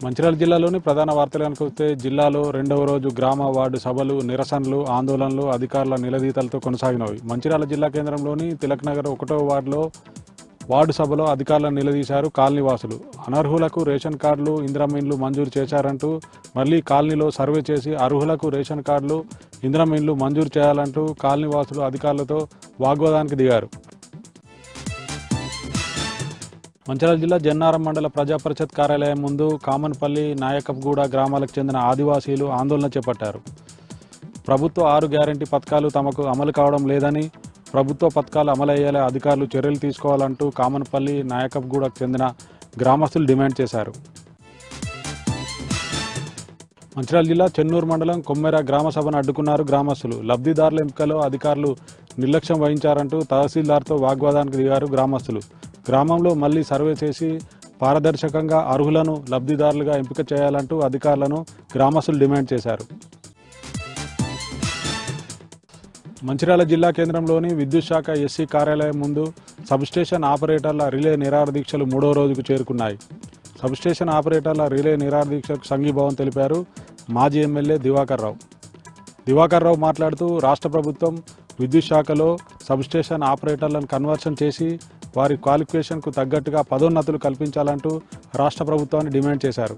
మంచిర్యాల జిల్లాలోని ప్రధాన వార్తలు కనుకొస్తే జిల్లాలో రెండవ రోజు గ్రామ వార్డు సభలు, నిరసనలు, ఆందోళనలు అధికారుల నిలదీతలతో కొనసాగినవి. మంచిర్యాల జిల్లా కేంద్రంలోని తిలక్ నగర్ 1వ వార్డులో వార్డు సభలో అధికారులను నిలదీశారు కాలనీవాసులు. అనర్హులకు రేషన్ కార్డులు, ఇందిరమ్మ ఇండ్లు మంజూరు చేశారంటూ మళ్లీ కాలనీలో సర్వే చేసి అర్హులకు రేషన్ కార్డులు, ఇందిరమ్మ ఇండ్లు మంజూరు చేయాలంటూ కాలనీవాసులు అధికారులతో వాగ్వాదానికి దిగారు. మంచిర్యాల జిల్లా జన్నారం మండల ప్రజా పరిషత్ కార్యాలయం ముందు కామన్పల్లి, నాయకప్గూడ గ్రామాలకు చెందిన ఆదివాసీలు ఆందోళన చేపట్టారు. ప్రభుత్వ 6 గ్యారంటీ పథకాలు తమకు అమలు కావడం లేదని, ప్రభుత్వ పథకాలు అమలయ్యేలా అధికారులు చర్యలు తీసుకోవాలంటూ కామన్పల్లి, నాయకప్గూడకు చెందిన గ్రామస్తులు డిమాండ్ చేశారు. మంచిర్యాల జిల్లా చెన్నూరు మండలం కొమ్మెర గ్రామ సభను అడ్డుకున్నారు గ్రామస్తులు. లబ్ధిదారుల ఎంపికలో అధికారులు నిర్లక్ష్యం వహించారంటూ తహసీల్దార్తో వాగ్వాదానికి దిగారు గ్రామస్తులు. గ్రామంలో మళ్లీ సర్వే చేసి పారదర్శకంగా అర్హులను లబ్ధిదారులుగా ఎంపిక చేయాలంటూ అధికారులను గ్రామస్తులు డిమాండ్ చేశారు. మంచిర్యాల జిల్లా కేంద్రంలోని విద్యుత్ శాఖ ఎస్సీ కార్యాలయం ముందు సబ్స్టేషన్ ఆపరేటర్ల రిలే నిరాహారదీక్షలు 3వ రోజుకు చేరుకున్నాయి. సబ్స్టేషన్ ఆపరేటర్ల రిలే నిరాహారదీక్షకు సంఘీభావం తెలిపారు మాజీ ఎమ్మెల్యే దివాకర్ రావు మాట్లాడుతూ రాష్ట్ర ప్రభుత్వం విద్యుత్ శాఖలో సబ్స్టేషన్ ఆపరేటర్లను కన్వర్షన్ చేసి వారి క్వాలిఫికేషన్కు తగ్గట్టుగా పదోన్నతులు కల్పించాలంటూ రాష్ట్ర ప్రభుత్వాన్ని డిమాండ్ చేశారు.